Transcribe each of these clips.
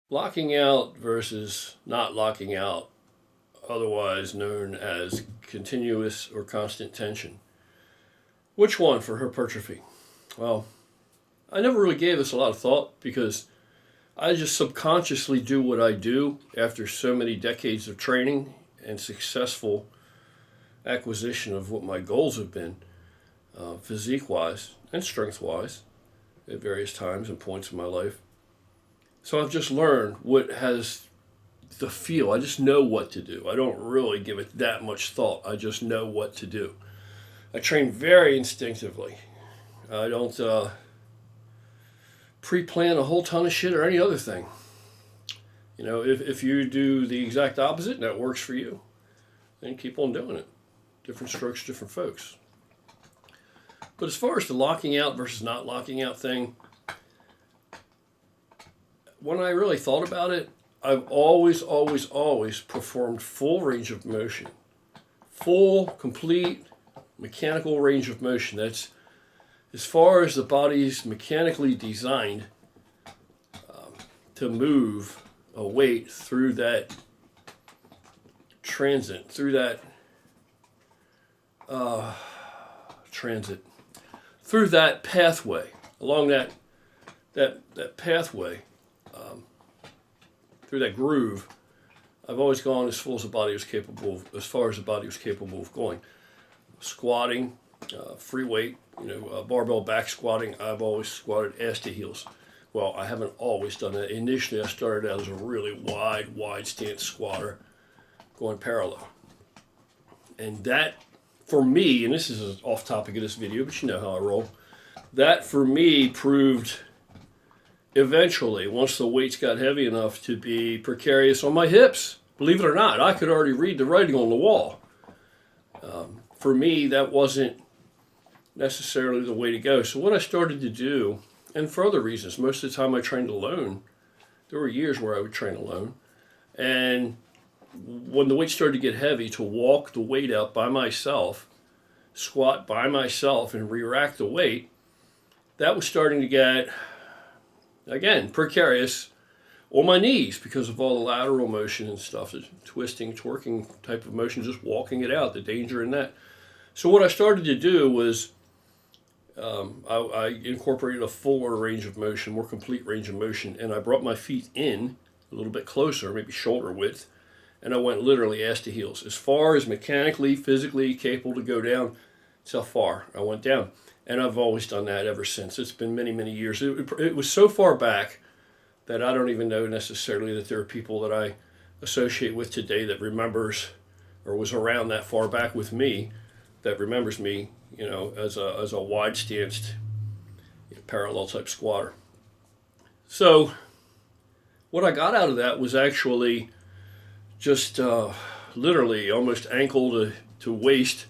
Locking out versus not locking out, otherwise known as continuous or constant tension. Which one for hypertrophy? Well, I never really gave this a lot of thought because I just subconsciously do what I do after so many decades of training and successful acquisition of what my goals have been, physique wise and strength wise, at various times and points in my life. So I've just learned what has the feel. I just know what to do. I don't really give it that much thought. I just know what to do. I train very instinctively. I don't pre-plan a whole ton of shit or any other thing. You know, if you do the exact opposite and that works for you, then keep on doing it. Different strokes, different folks. But as far as the locking out versus not locking out thing, when I really thought about it, I've always performed full range of motion. Full, complete, mechanical range of motion. That's as far as the body's mechanically designed to move a weight through that transit, through that pathway, along that pathway, through that groove. I've always gone as full as the body was capable of, as far as the body was capable of going. Squatting, free weight, barbell back squatting. I've always squatted ass to heels. Well, I haven't always done that. Initially, I started out as a really wide stance squatter, going parallel. And that, for me, and this is off topic of this video, but you know how I roll. That, for me, proved eventually, once the weights got heavy enough, to be precarious on my hips. Believe it or not, I could already read the writing on the wall. For me, that wasn't necessarily the way to go. So what I started to do, and for other reasons, most of the time I trained alone. There were years where I would train alone. And when the weight started to get heavy, to walk the weight out by myself, squat by myself, and re-rack the weight, that was starting to get, again, precarious on my knees because of all the lateral motion and stuff, the twisting, twerking type of motion, just walking it out, the danger in that. So what I started to do was I incorporated a fuller range of motion, more complete range of motion, and I brought my feet in a little bit closer, maybe shoulder width, and I went literally ass to heels. As far as mechanically, physically capable to go down, that's how far I went down. And I've always done that ever since. It's been many, many years. It was so far back that I don't even know necessarily that there are people that I associate with today that remembers or was around that far back with me that remembers me, as a wide-stanced, parallel type squatter. So what I got out of that was actually just literally almost ankle to waist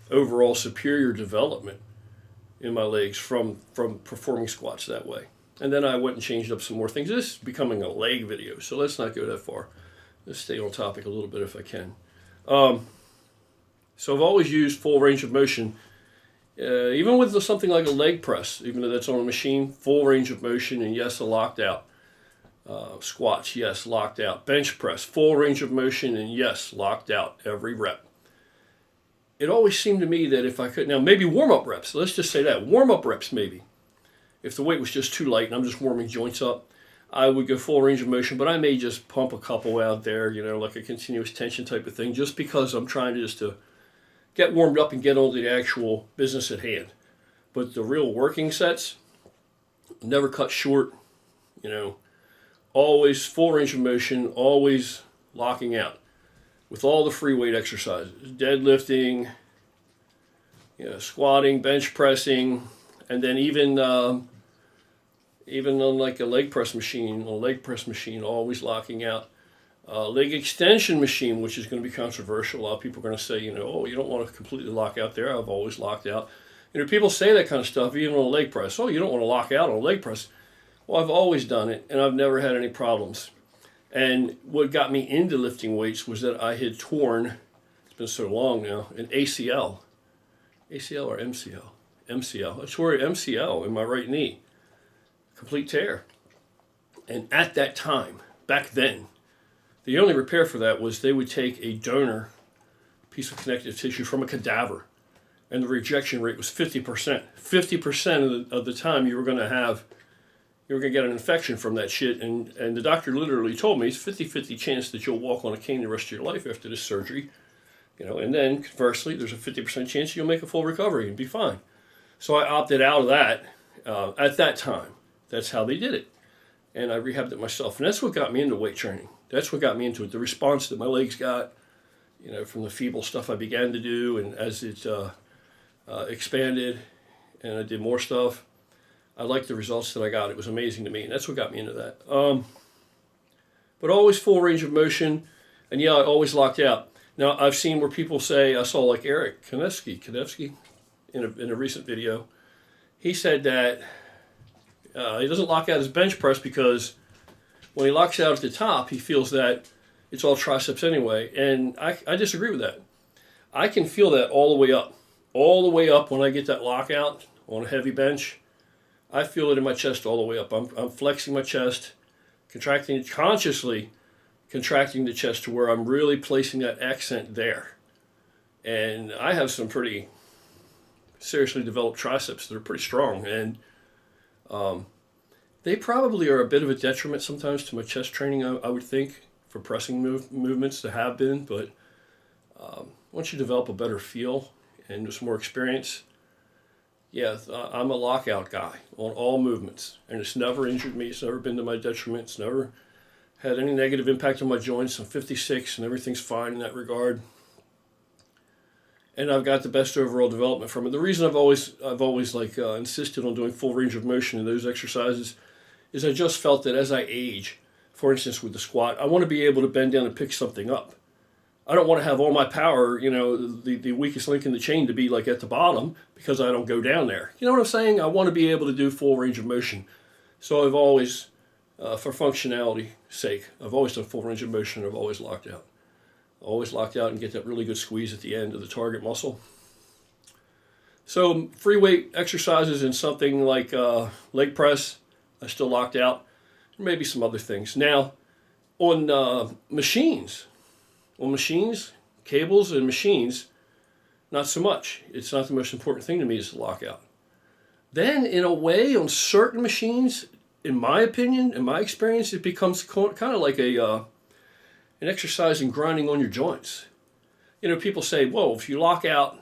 overall superior development in my legs from performing squats that way. And then I went and changed up some more things. This is becoming a leg video, so let's not go that far. Let's stay on topic a little bit if I can. So I've always used full range of motion, even with something like a leg press, even though that's on a machine, full range of motion, and yes, a locked out. Squats, yes, locked out. Bench press, full range of motion, and yes, locked out every rep. It always seemed to me that if I could, now maybe warm-up reps, let's just say that, warm-up reps maybe. If the weight was just too light and I'm just warming joints up, I would go full range of motion, but I may just pump a couple out there, like a continuous tension type of thing, just because I'm trying to get warmed up and get on to the actual business at hand. But the real working sets, never cut short, always full range of motion, always locking out with all the free weight exercises, deadlifting, squatting, bench pressing, and then even on like a leg press machine, always locking out. Leg extension machine, which is going to be controversial. A lot of people are going to say, oh, you don't want to completely lock out there. I've always locked out. People say that kind of stuff, even on a leg press. Oh, you don't want to lock out on a leg press. Well, I've always done it, and I've never had any problems. And what got me into lifting weights was that I had torn, it's been so long now, an ACL. ACL or MCL? MCL. I tore an MCL in my right knee. Complete tear. And at that time, back then, the only repair for that was they would take a donor piece of connective tissue from a cadaver, and the rejection rate was 50%. 50% of the time you were going to get an infection from that shit, and the doctor literally told me it's 50-50 chance that you'll walk on a cane the rest of your life after this surgery, and then conversely, there's a 50% chance you'll make a full recovery and be fine. So I opted out of that at that time. That's how they did it. And I rehabbed it myself. And that's what got me into weight training. That's what got me into it. The response that my legs got, from the feeble stuff I began to do, and as it expanded and I did more stuff, I liked the results that I got. It was amazing to me. And that's what got me into that. But always full range of motion. And yeah, I always locked out. Now, I've seen where people say, I saw like Eric Konevsky in a recent video. He said that he doesn't lock out his bench press because when he locks out at the top, he feels that it's all triceps anyway. And I disagree with that. I can feel that all the way up. All the way up when I get that lockout on a heavy bench. I feel it in my chest all the way up. I'm flexing my chest, consciously contracting the chest to where I'm really placing that accent there. And I have some pretty seriously developed triceps that are pretty strong. And they probably are a bit of a detriment sometimes to my chest training, I would think, for pressing movements to have been. But once you develop a better feel and just more experience, yeah, I'm a lockout guy on all movements. And it's never injured me. It's never been to my detriment. It's never had any negative impact on my joints. I'm 56 and everything's fine in that regard. And I've got the best overall development from it. The reason I've always insisted on doing full range of motion in those exercises is I just felt that as I age, for instance with the squat, I want to be able to bend down and pick something up. I don't want to have all my power, the weakest link in the chain to be like at the bottom because I don't go down there. You know what I'm saying? I want to be able to do full range of motion. So I've always, for functionality's sake, I've always done full range of motion. I've always locked out. Always locked out and get that really good squeeze at the end of the target muscle. So free weight exercises and something like leg press, I still locked out. Maybe some other things. Now, on machines, cables and machines, not so much. It's not the most important thing to me is to lock out. Then, in a way, on certain machines, in my opinion, in my experience, it becomes kind of like an exercise in grinding on your joints. People say, whoa, if you lock out,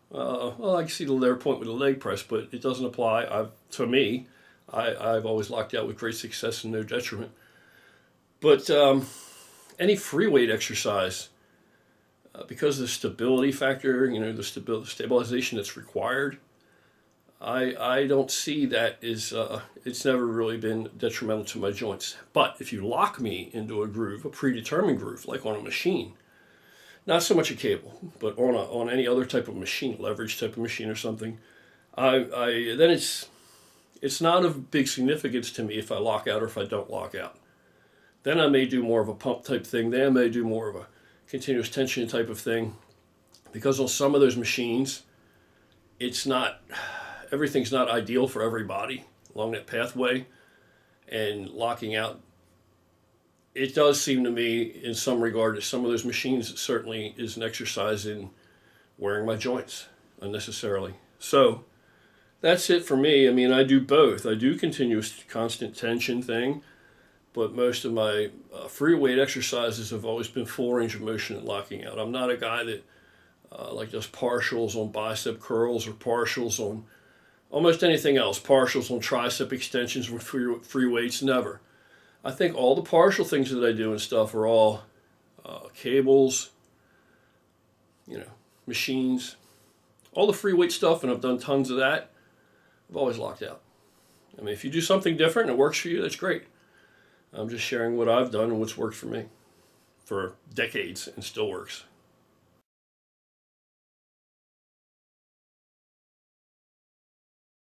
well, I can see their point with the leg press, but it doesn't apply. To me, I've always locked out with great success and no detriment. But any free weight exercise, because of the stability factor, the stabilization that's required, I don't see that it's never really been detrimental to my joints. But if you lock me into a groove, a predetermined groove, like on a machine, not so much a cable, but on any other type of machine, leverage type of machine or something, then it's not of big significance to me if I lock out or if I don't lock out. Then I may do more of a pump type thing. Then I may do more of a continuous tension type of thing, because on some of those machines, everything's not ideal for everybody along that pathway, and locking out, it does seem to me in some regard that some of those machines certainly is an exercise in wearing my joints unnecessarily. So that's it for me. I mean, I do both. I do continuous constant tension thing, but most of my free weight exercises have always been full range of motion and locking out. I'm not a guy that does partials on bicep curls or partials on almost anything else. Partials on tricep extensions with free weights, never. I think all the partial things that I do and stuff are all cables, machines, all the free weight stuff, and I've done tons of that. I've always locked out. I mean, if you do something different and it works for you, that's great. I'm just sharing what I've done and what's worked for me for decades and still works.